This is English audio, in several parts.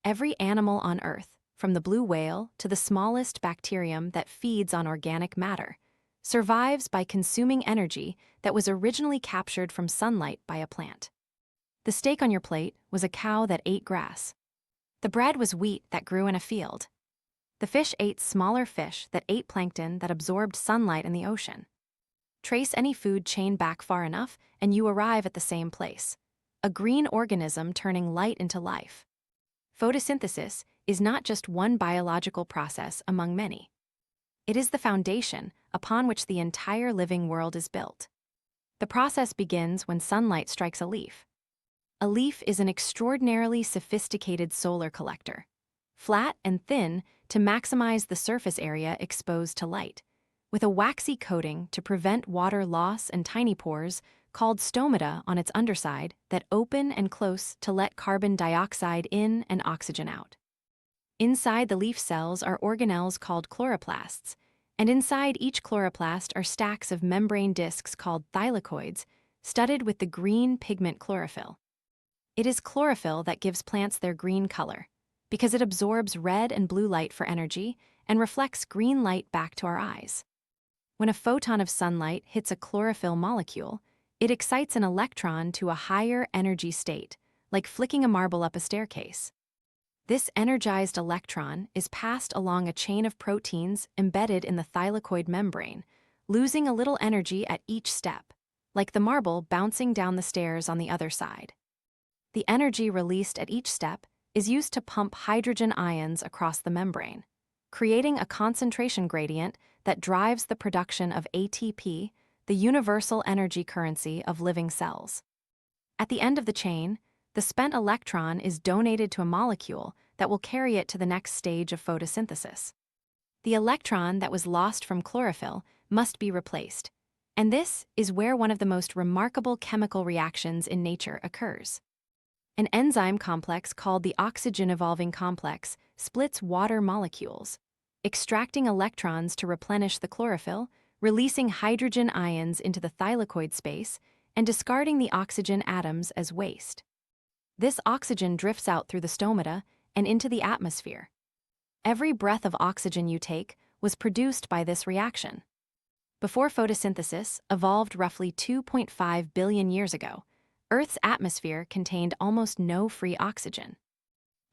Every animal on Earth, from the blue whale to the smallest bacterium that feeds on organic matter, survives by consuming energy that was originally captured from sunlight by a plant. The steak on your plate was a cow that ate grass. The bread was wheat that grew in a field. The fish ate smaller fish that ate plankton that absorbed sunlight in the ocean. Trace any food chain back far enough, and you arrive at the same place: a green organism turning light into life. Photosynthesis is not just one biological process among many. It is the foundation upon which the entire living world is built. The process begins when sunlight strikes a leaf. A leaf is an extraordinarily sophisticated solar collector, flat and thin to maximize the surface area exposed to light, with a waxy coating to prevent water loss and tiny pores called stomata on its underside that open and close to let carbon dioxide in and oxygen out. Inside the leaf cells are organelles called chloroplasts, and inside each chloroplast are stacks of membrane discs called thylakoids, studded with the green pigment chlorophyll. It is chlorophyll that gives plants their green color, because it absorbs red and blue light for energy and reflects green light back to our eyes. When a photon of sunlight hits a chlorophyll molecule, it excites an electron to a higher energy state, like flicking a marble up a staircase. This energized electron is passed along a chain of proteins embedded in the thylakoid membrane, losing a little energy at each step, like the marble bouncing down the stairs on the other side. The energy released at each step is used to pump hydrogen ions across the membrane, creating a concentration gradient that drives the production of ATP, the universal energy currency of living cells. At the end of the chain, the spent electron is donated to a molecule that will carry it to the next stage of photosynthesis. The electron that was lost from chlorophyll must be replaced, and this is where one of the most remarkable chemical reactions in nature occurs. An enzyme complex called the oxygen-evolving complex splits water molecules, extracting electrons to replenish the chlorophyll, releasing hydrogen ions into the thylakoid space, and discarding the oxygen atoms as waste. This oxygen drifts out through the stomata and into the atmosphere. Every breath of oxygen you take was produced by this reaction. Before photosynthesis evolved roughly 2.5 billion years ago, Earth's atmosphere contained almost no free oxygen.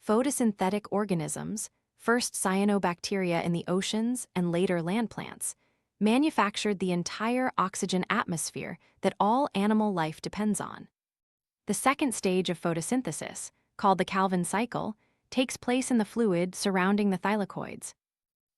Photosynthetic organisms, first cyanobacteria in the oceans and later land plants, manufactured the entire oxygen atmosphere that all animal life depends on. The second stage of photosynthesis, called the Calvin cycle, takes place in the fluid surrounding the thylakoids.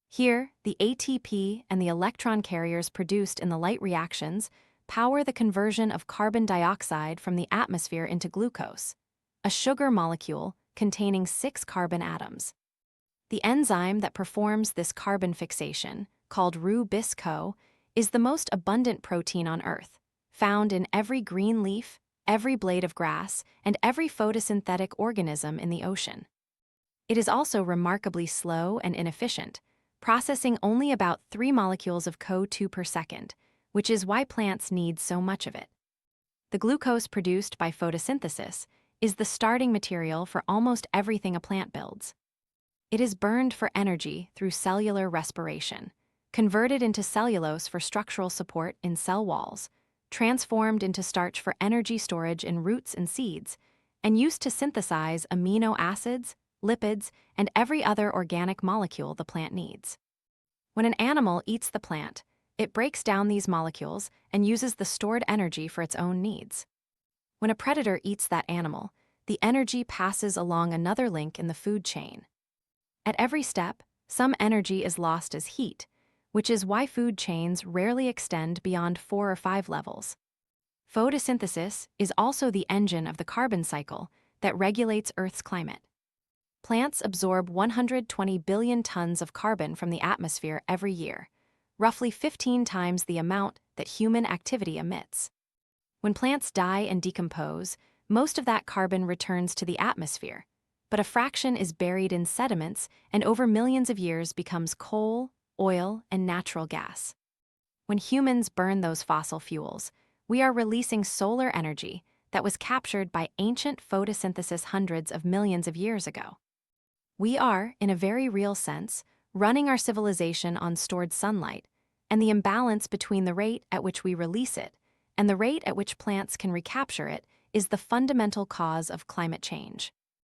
Here, the ATP and the electron carriers produced in the light reactions power the conversion of carbon dioxide from the atmosphere into glucose, a sugar molecule containing 6 carbon atoms. The enzyme that performs this carbon fixation, called Rhu-bis-Co, is the most abundant protein on Earth, found in every green leaf, every blade of grass, and every photosynthetic organism in the ocean. It is also remarkably slow and inefficient, processing only about 3 molecules of CO2 per second, which is why plants need so much of it. The glucose produced by photosynthesis is the starting material for almost everything a plant builds. It is burned for energy through cellular respiration, converted into cellulose for structural support in cell walls, transformed into starch for energy storage in roots and seeds, and used to synthesize amino acids, lipids, and every other organic molecule the plant needs. When an animal eats the plant, it breaks down these molecules and uses the stored energy for its own needs. When a predator eats that animal, the energy passes along another link in the food chain. At every step, some energy is lost as heat, which is why food chains rarely extend beyond 4 or 5 levels. Photosynthesis is also the engine of the carbon cycle that regulates Earth's climate. Plants absorb 120 billion tons of carbon from the atmosphere every year, roughly 15 times the amount that human activity emits. When plants die and decompose, most of that carbon returns to the atmosphere, but a fraction is buried in sediments and over millions of years becomes coal, oil, and natural gas. When humans burn those fossil fuels, we are releasing solar energy that was captured by ancient photosynthesis hundreds of millions of years ago. We are, in a very real sense, running our civilization on stored sunlight, and the imbalance between the rate at which we release it and the rate at which plants can recapture it is the fundamental cause of climate change.